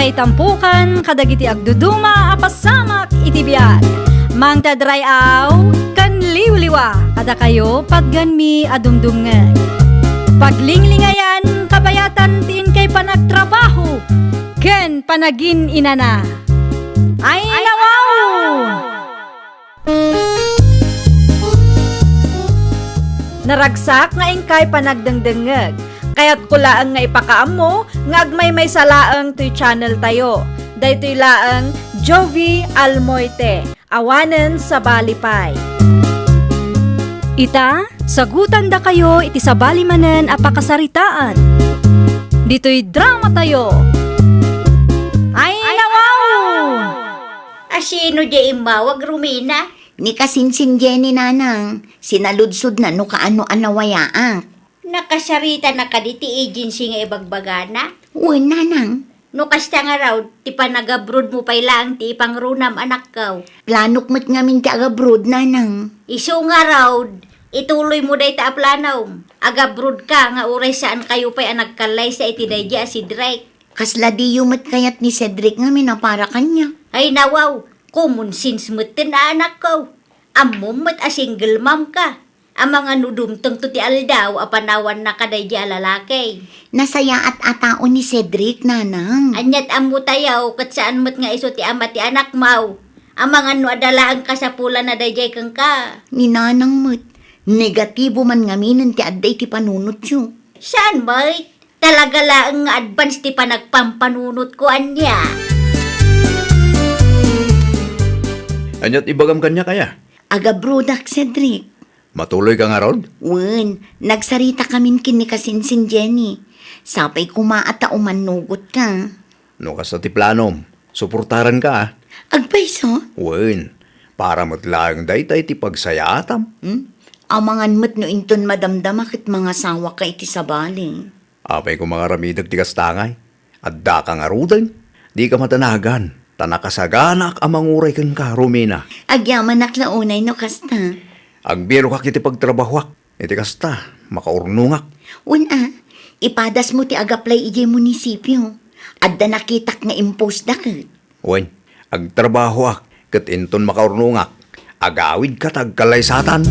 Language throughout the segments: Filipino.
Ngay tampukan, kadagiti agduduma, apasamak iti biyag. Mang tadrayaw, kan liwliwa, kada kayo pagganmi adumdumngeg. Paglinglingayan, kabayatan tiin kay panagtrabaho, ken panagin inana. Ay nawaw! Naragsak nga ingkay panagdengdengeg. Kaya't kulaang nga ipakaam mo, nga agmay salaang to'y channel tayo. Daytoy laang Jovi Almoite, awanen sa balipay. Ita, sagutan da kayo iti sa balimanen apakasaritaan. Dito'y drama tayo. Ay nawaw! Asino di imawag, Rumina? Ni kasinsin Jenny nanang, sinaludsod na no kaano anawayaang. Nakasarita na kaditi agency nga ibagbagana. Uy nanang, No kasta nga raw, ti panagabrood mo pay lang, ti ipangrunam anak kaw. planok mo't ngamin ti agabrood nanang. Iso nga raw, ituloy mo day ta aplanaw. Agabrood ka, nga uray saan kayo pa'y anagkalay sa itidayja si Drake. Kasla di yumat kayat ni Cedric nga minapara kanya. Ay nawaw, common sense mo't na anak kaw. Amom mo't a single mom ka. Ang mga nudumtang to ti aldaw, apanawan na kadayja lalaki. Nasaya at atao ni Cedric nanang. Anyat amo tayaw, kat saan mo't nga iso ti ama ti anak maw. Ang mga no adalaan ka sa pula na dayjay kang ka. Ni nanang mo't, negatibo man ngamin ti adday ti panunot yu. Saan may? Talaga lang nga advance ti panagpampanunot ko anya. Anyat ibagam kanya kaya? Agabrodak Cedric. Matuloy ka nga rod? Wen, nagsarita kamin kin ni kasinsin Jenny. Sapay kumaata umanugot ka. No kas ti planom, suportaran ka ah. Agpaiso? Wen, para matlaang daytay ti pagsayatam. Amangan mo't no inton madamdamakit mga sawa ka iti sabaling. Apay ko mga ramidag ti kastangay. Adda ka nga rudan. Di ka matanagan. Tanakasaganak amang uray kang ka, Romina. Agyaman naklaunay no kasta. Agbiro ka kiti pagtrabahuak. Iti kasta, makaurnungak. Una, ipadas mo ti agaplay iti munisipyo. Adda nakitak nga impose dakit. Wen, agtrabahuak. Kat inton makaurnungak. Agawid ka tagkalay satan.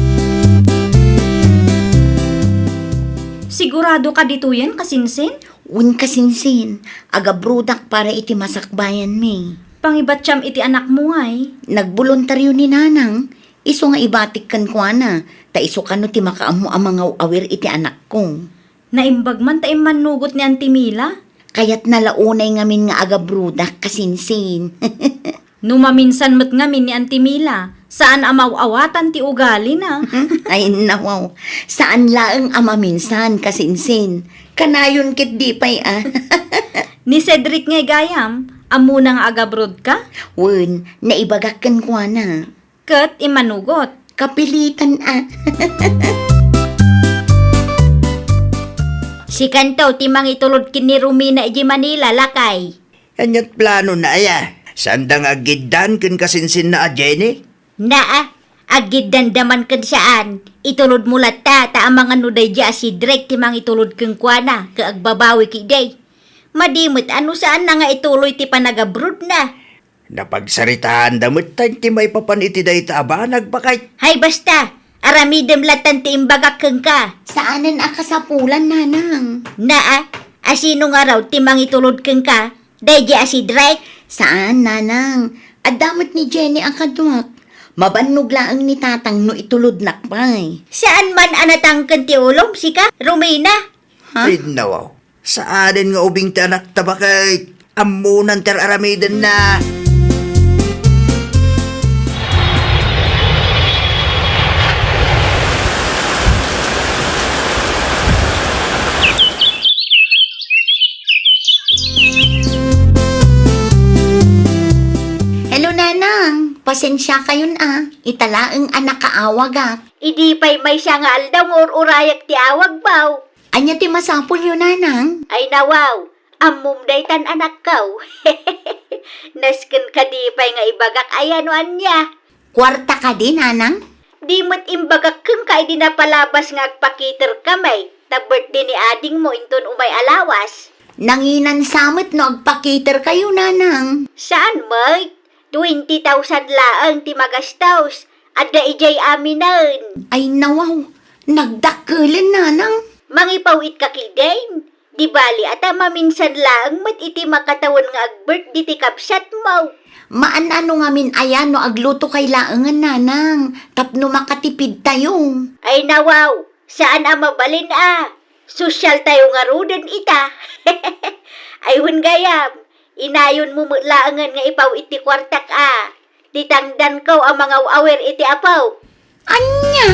Sigurado ka dito yan, kasinsin? Un kasinsin, agabrodak para iti masakbayan me. Pangibatsyam iti anak mo ay. Nagboluntaryo ni nanang, iso nga ibatik kan kwa na, ta iso kano ti makaamu ang mga awir iti anak ko. Naimbag man taim manugot ni Auntie Mila. Kaya't nalaunay ngamin nga agabrodak kasinsin. Numaminsan mo't ngamin ni Auntie Mila. Saan amaw-awatan ti ugali na? Ay nawaw, saan laeng amaminsan kasinsin? Kanayon kit di pay ah. Ni Cedric ngay gayam, amo nang agabrod ka? Wen, naibagak kan kwa na. Kat imanugot. Kapilitan ah. Si Kantaw, timang itulod kin ni Rumina iji Manila, lakay. Anyat plano na aya. Sandang agiddan ken kasinsin na a Jenny? Naa, agid dandaman kan saan. Itulod mo lata, ta ang mga nuday dya si Drake timang itulod kang kwana, kaagbabawi ki day. Madimot, ano saan na nga ituloy ti panagabrod na? Napagsaritaan damot tan ti may papaniti day taba nagbakay. Hay basta, aramidem latan ti imbagak kang ka. Saanan akasapulan nanang? Naa, asino nga raw timang itulod kang ka, day dya si Drake. Saan nanang? Adamot ni Jenny ang kaduak. Mabannog laang ni tatang no itulod nakpay. Saan man anatang kan ti ulom, sika, Romina? Ha? Ay nawaw. Saanin nga ubing tanak tabakay. Amunan ter aramidan na. Hello nanang, pasensya kayon ah. Italaang anak kaawag ah. Idi pa'y may siya nga aldaw or urayak ti awag baw. Anya ti masapul yun nanang? Ay nawaw, amum daytan anak kaw. Nasken ka di pa'y nga ibagak ayano anya. Kwarta ka din nanang? Di mo't imbagak kang ka di napalabas nga agpakiter kamay. Ta birthday ni ading mo inton umay alawas. Nanginan samot no agpakiter kayo, nanang. Saan, Mike? 20,000 laang ti magastaws. Adda ijay aminan. Ay nawaw, nagdakulan, nanang. Mangipawit ka kidain. Di bali ata maminsan laang mat iti makatawan nga agbert di ti kapsat mo. Maan-ano nga min ayan no agluto kay laangan, nanang. Tapno makatipid tayo. Ay nawaw, saan mabalin Sosyal tayo nga rudan ita. Ayun gayam, inayon mo laangan nga ipaw iti kwartak Titangdan ko ang mga awer iti apaw. Anya?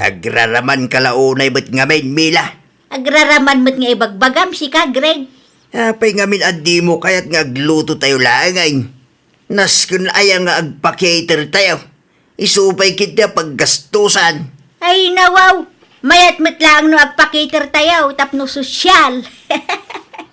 Agraraman kalaunay ba't ngamin, Mila? Agraraman mo't nga ibagbagam si ka, Greg. Apay ngamin addi mo kaya't nga agluto tayo langay. Naskun aya nga agpakater tayo. Isupay kita paggastusan. Ay nawaw, mayat mo't lang no agpakater tayo tapno sosyal.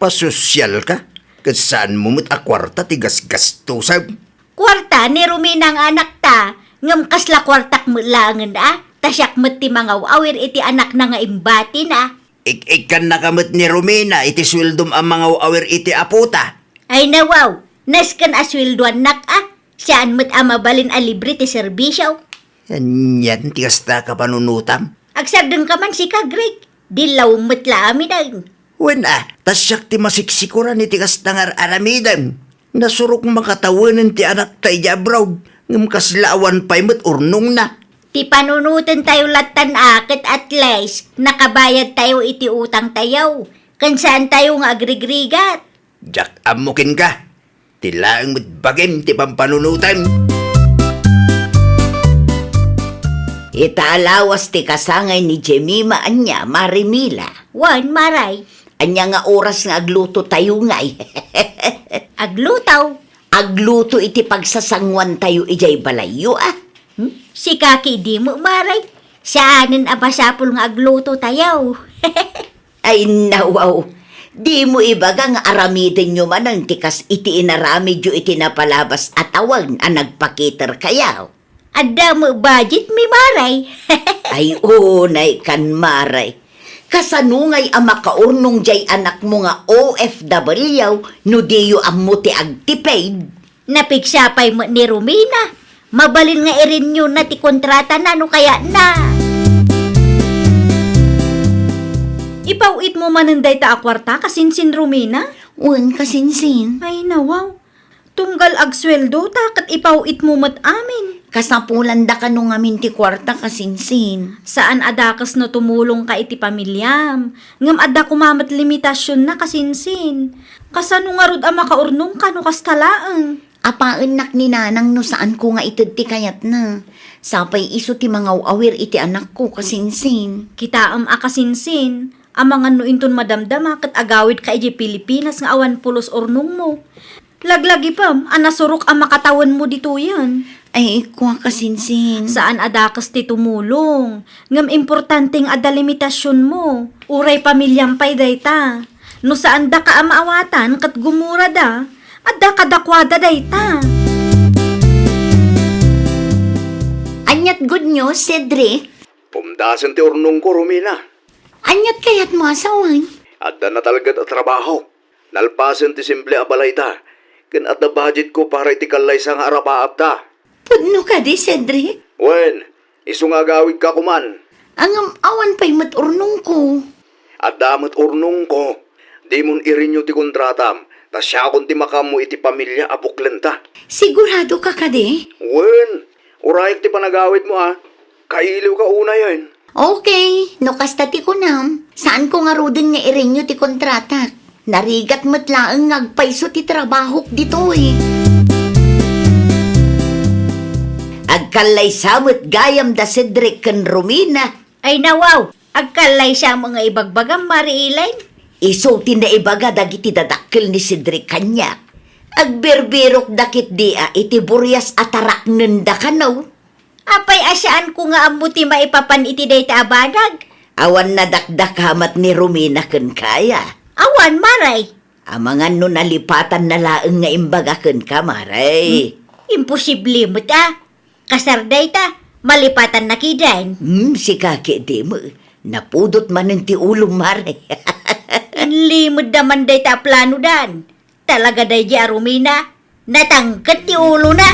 Pasosyal ka? Kasaan mo mo't akwarta tigas gastusan? Kwarta ni Rumina ang anak ta, ngam kasla kwartak mo langan tasyak mo't ti mga awir iti anak na nga imbati na. Ikan nakamot ni Romina iti swildom ang mga awir iti aputa. Ay nawaw, naskan aswilduan nak saan mo't mabalin libre ti serbisyo. Yan, tigas na ka panunutam. Agsagdang ka man si ka, Greg. Dilaw mo't laamin Wen tasyak ti masiksikuran ni tigas tangar aramidan. Nasurok makatawanan ti anak tayo jabraw. Ngam kaslaawan pa'y mo't urnong na. Ti panunutan tayo latan akit at least nakabayad tayo iti utang tayo. Kansaan tayo nga agrigrigat. Jak amukin ka. Tilaang mo't bagim ti pampanunutan. Itaalawas ti kasangay ni Jemima anya, Marimila. Wan, maray. Anya nga oras nga agluto tayo ngay. Aglutaw. Agluto iti pagsasangwan tayo ijay balayo Si kaki di mo, maray. Saanin abasapol nga agluto tayo. Ay nawaw, di mo ibaga nga aramidin nyo man ang tikas iti inaramid yu iti napalabas at awag ang nagpakiter kayaw. Adda mo budget mi, maray. Ay unay kan maray. Kasanungay ang makaurnong jay anak mo nga OFW no diyo ang muti agtipaid. Napigsapay mo ni Romina. Mabalin nga irin yun na ti kontrata na no kaya na. Ipawit mo mananday ta akwarta kasinsin Romina? Wan kasinsin. Ay nawaw. Tunggal agsweldo takat ipawit mo mat amin. Kasapulan da ka nung amin ti kwarta kasinsin. Saan adakas no tumulong ka iti pamilyam. Ngam ada kumamat limitasyon na kasinsin. Kasano nga rod ang makaurnong ka no kastalaang. Apaan nak ni nanang no saan ko nga itid ti kayat na. Sapay iso ti mga awir iti anak ko kasinsin. Kitaam akasinsin. Ang mga nuinton madamdama kat agawid ka iti Pilipinas nga awan pulos urnong mo. Laglagi pam, anasurok ang makatawan mo dito yan. Ay, kuha kasinsin. Saan adakas ti tumulong? Ngam importanteng ada limitasyon mo. Uray pamilyang pay dayta. No saan da ka amaawatan kat gumura da, adda kadakwada dayta. Anyat good news, Cedric. Pumdasan ti urnong ko, Romina. Anyat kayat mo asawan. Adda na talagat at trabaho. Nalpasan ti simple abalay ta. Ken at the budget ko para iti kalay sa nga arapaap ta. Pudno ka di, Cedric. Wen, iso nga gawid ka kuman. Ang awan pa'y maturnong ko. At damot urnong ko. Di mon irinyo ti kontratam. Tas siya akong ti makamu iti pamilya abuklen ta. Sigurado ka di? Wen, urayak ti panagawid mo Kailiw ka una yan. Okay, no kasta ti kunam. Saan ko nga rudin nga irinyo ti kontrata? Narigat matlaang ngagpaiso ti trabaho dito Agkalay samot gayam da Cedric ken Romina. Ay nawaw, agkalay siya mga ibagbagam mariilay. Iso tinaibaga dagiti dadakkel ni Cedric kanya. Agberbirok dakit dia iti buryas atarak nenda kanaw. Apay asyaan ko nga amuti maipapan iti dayta abanag. Awan na dakdakamat ni Romina ken kaya. Awan, maray. Amangan no nalipatan na laeng nga imbaga ken ka, maray. Imposible mo ta. Kasarday ta, malipatan na kidan. Si kaki di mo. Napudot man ng ti ulo, Mare. Limod naman day ta plano dan. Talaga day di Romina. Natangkat ti ulo na.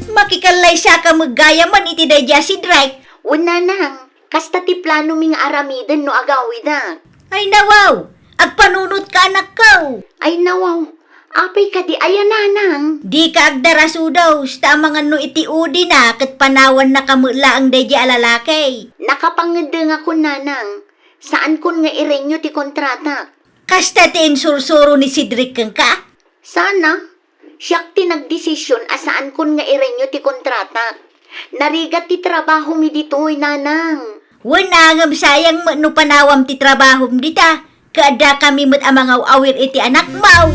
Makikalay siya ka maggaya man iti day di si Drake. Una nang, kasta ti plano ming aramidan no agawid na. Ay nawaw, agpanunot ka anak ko. Ay nawaw, apay ka di ayananang. Di ka agdaraso daw, sta mga no iti udi na kat panawan na kamula ang day di alalakay. Nakapangedeng ako, nanang. Saan kun nga irenyo ti kontrata? Kasta ti insursuro ni Cedric kang ka? Sana. Siyak ti nagdesisyon asaan kun nga irenyo ti kontrata. Narigat ti trabaho mi ditoy, nanang. Wanangam sayang mo no panawam ti trabaho dita. Kada kami mo't amang awir iti anak mau.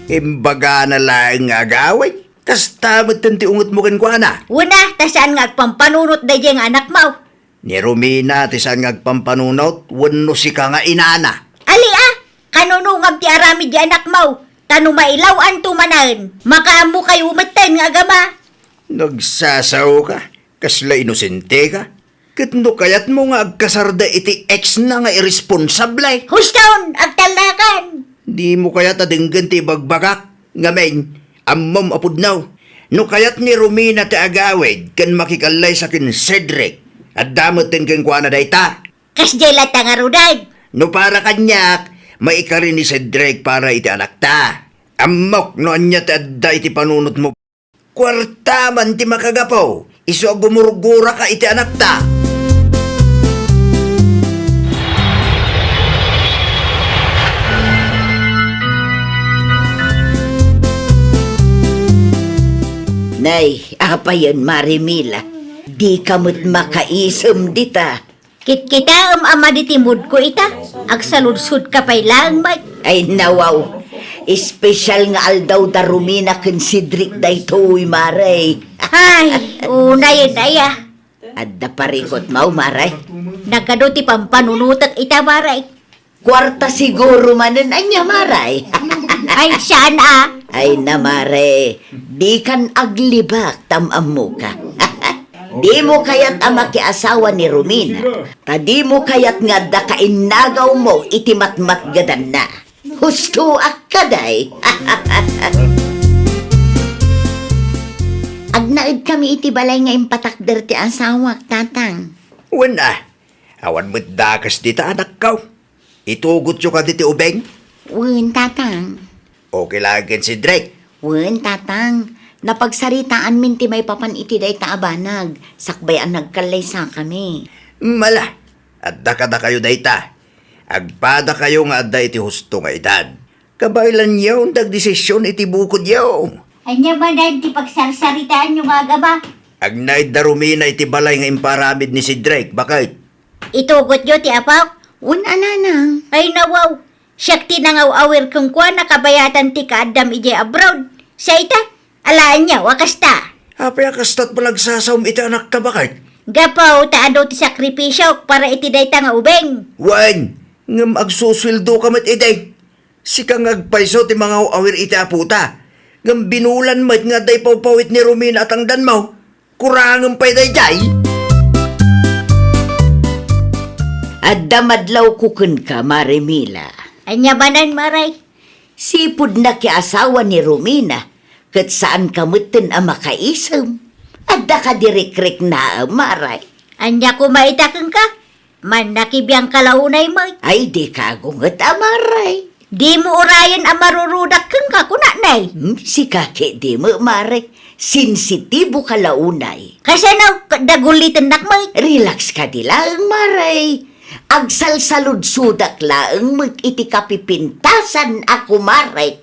Imbaga na lang nga agaway. Tas tamad tanti ungot mo kan kwa na. Una, tasaan nga agpampanunot da ang anak mau. Ni Romina, tisan nga agpampanunot, wano si ka nga inana. Ali kanunungam ti arami di anak mau. Tano mailawan tumanan. Makaamo kayo umatan nga agama. Nagsasaw ka, kasla inosente ka. Katno kayat mo nga agkasarda iti ex na nga irresponsable. Hustaon, agtalakan. Di mo kayat adinggan ti bagbagak. Ngamen, ammam apudnaw. No kayat ni Romina ti agawid, kan makikalay sa kin Cedric. At damot din kang kwa na dayta. Kasjela tangaruday. No para kanyak, maikarin ni Cedric para iti anak ta. Amok no anya ti adda iti panunot mo. Kwarta man ti makagapaw, iso gumurgura ka iti anak ta. Nay, apa yan, Marimila? Di kamot makaisem dita. Kita ama di timud ko ita. Agsaludsud ka pa'y lang may. Ay nawaw, espesyal nga aldaw da Romina ken Cedric daytoy, Maray. Ay, unay daya. Adda parikot mau, Maray. Nagkado ti pampanunutak ita maray. Kwarta siguro manen anya, Maray. Ay, saan Ay na, Maray. Di kan aglibak tamam mo ka. Di mo kayat ama asawa ni Romina. Di mo kayat nga da kainagaw mo iti matmat gadan na. Husto akaday. Agnaid kami iti balay nga impatakder ti asawak, tatang. Wala, awan mo't dakas dita anak kaw. Itugot yo ka diti ubeng. Wen, tatang. Okay lagin si Drake. Wen, tatang. Napagsaritaan min ti may papan iti day taabanag. Sakbay ang nagkalay sa kami. Mala, adda kada kayo dayta. Agpada kayo nga adda iti husto nga edad. Kabailan yaw, dagdesisyon iti bukod yaw. Anya ba dahil ti pagsarsaritaan yung agaba? Agnaid da Romina iti balay nga imparamid ni si Drake, bakit? Itugot yo ti apaw? Wen, ananang. Ay nawaw. Siyak tinangaw-awir kong kwa nakabayatan ti kaadam ije abroad. Sa ita, alaan niya, wakas ta. Apay akastat palagsasawm iti anak ta, bakit? Gapaw, taado ti sakripisyo para iti dayta nga ubeng. Wan, ngam agsuswildo ka mat iday. Sikang agpaiso ti mga awir iti aputa. Ngam binulan mat nga day pawpawit ni Romina at ang danmaw. Kurangam pa'y day jay. Adda madlaw kukun ka, Marimila. Anya banan maray? Sipud na ki asawa ni Romina. Kat saan kamutin ang makaisam. Adda ka dirikrik na, Maray. Anya kumaitakan ka? Man nakibiyang kalaunay mo. Ay, di ka gungat, Maray. Di mo urayan ang marurudak kang kakunanay. Si kaki di mo, Maray. Sensitibo ka launay. Kasi na dagulitan nak mo. Relax ka di lang, Maray. Agsalsalud-sudak lang mag-iti kapipintasan ako, Maray.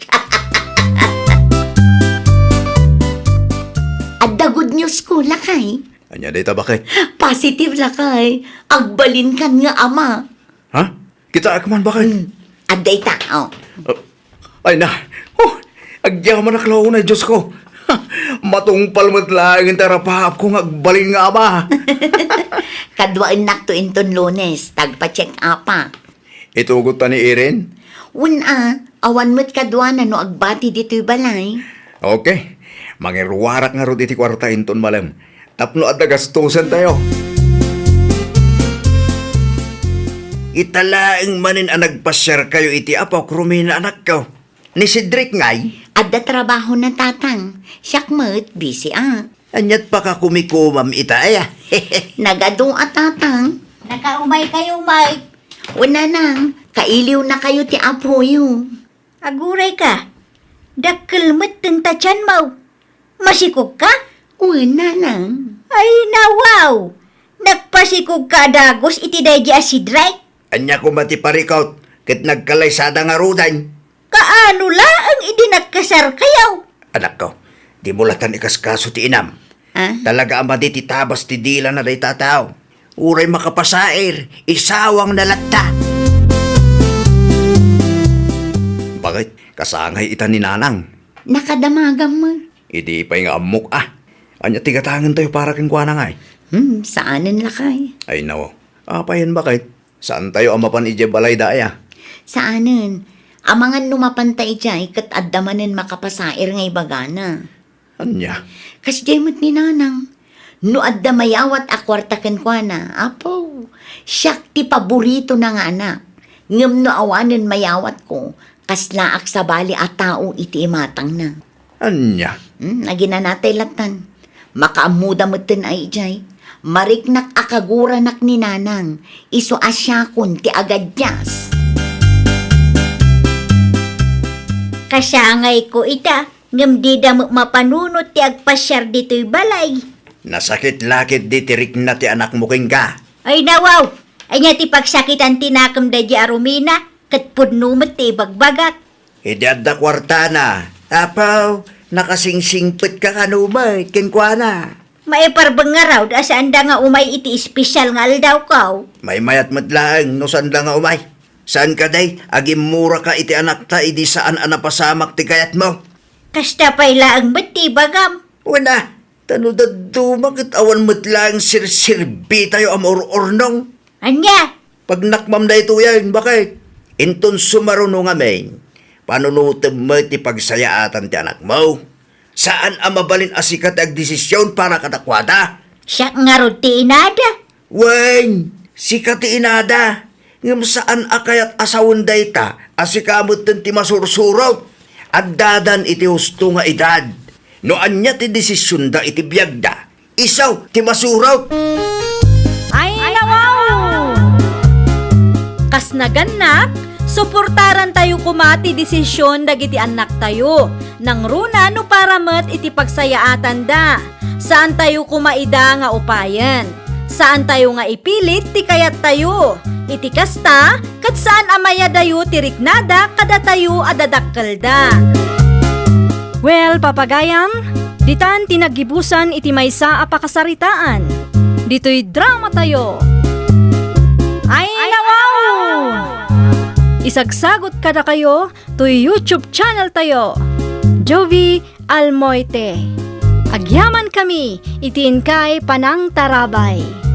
Adda good news ko, lakay. Anya dayta bakit? Positive, lakay. Agbalin kan nga ama. Ha? Kita akaman bakit? Adday ta, oh. Ay na, agyaman na klaunay, Diyos ko. Matungpal mo't lang ang tarapahap kong agbalin nga ama. Kadwain nakto inton Lunes, tagpa-check apa. Itugot pa ni Erin? Awan mo't kadwa na no agbati dito'y balay. Okay. Mangiruwarak nga ro iti kwarta inton malam. Tapno at nagastusan tayo. Italaang manin ang nagpasyar kayo iti apo, Romina anak ko. Ni Cedric ngay, Adda trabaho na tatang. Siyak mo't busy anyat pa ka kumikumam ita aya. Nagado at tatang. Nakaumay kayo, Mike. Una nang, kailiw na kayo ti apo yung. Aguray ka. Dakkel mo't tentachan mo. Masikog ka? Una nang. Ay, nawaw. Nagpasikog ka dagos iti daydi si Drake. Anya ko matiparikaw, ket nagkalaysada nga rudan. Kaano la ang idinagkasar kayaw? Anak ko, di mo latan ikaskaso ti inam. Talaga ang ti tabas ti dila na day tataw. Uray makapasair, isawang nalatta. Bakit? Kasangay ita ni Nanang. Nakadamagam mo. Idi pa nga amok Anya tigatangan tayo para kang kuana nga Saanin lakay? Ay nawo. Apayan bakit? Saan tayo amapan ije balay daya? Saanin? Amangan lumapantay jay kat addamanin makapasair ngay bagana. Anya? Kas jemot ni Nanang. No adda mayawat akwartaken kwa na. Apo, siyak ti paborito na nga anak. Ngam no awanin mayawat ko. Kas laak sa bali at tao iti imatang na. Anya? Naginanatay latan. Makaamuda mo tin ay jay. Mariknak akagura nak ni Nanang. Iso asyakon ti agadyas. Kasyangay ko ita. Ngam di da mapanunot ti agpasyar dito'y balay. Nasakit lakit di tirik na ti anak mo king ka. Ay nawaw! Ay nga ti pagsakitan tinakam da di arumina. Kat pudnumot ti bagbagak. Hindi adda kwarta na. Apaw, nakasingsingpit ka kanumay, kinkwana. Maiparbang nga raw da saan da nga umay iti espesyal nga aldaw kaw. May mayat matlaang no saan lang nga umay. Saan ka day? Agim mura ka iti anak ta, idi saan anapasamak ti kayat mo. Kasta pa'y laang ba't ti bagam? Una, tano da dumakit awan matlaang sirsirbi tayo amor-ornong. Anya? Pag nakmam na ito yan, bakit? Inton sumarunong amin, panunutin mo ti pagsayaatan ti anak mo. Saan ang mabalin asikat ag desisyon para katakwada? Siya nga ro ti inada. Wen, sikat ti inada. Ngam saan akayat asawon dayta, asikamot ti masursurot. At dadan iti husto nga edad. No anya ti desisyon da iti biyagda. Isaw ti masurot. Ay, nawaw! Kas naganak, suportaran tayo kumati desisyon dagiti anak tayo. Nang runa no para met iti pagsayaatan da. Saan tayo kumaida nga upayan? Saan tayo nga ipilit ti kayat tayo? Iti kasta, kat saan amaya dayo ti riknada kada tayo adadakkel da. Well, papagayam, ditan tinagibusan iti maysa a pakasaritaan. Dito'y drama tayo. Ay, nawaw! Isagsagot kada kayo to YouTube channel tayo. Jovi Almoite. Agyaman kami, itiin kay Panang Tarabay.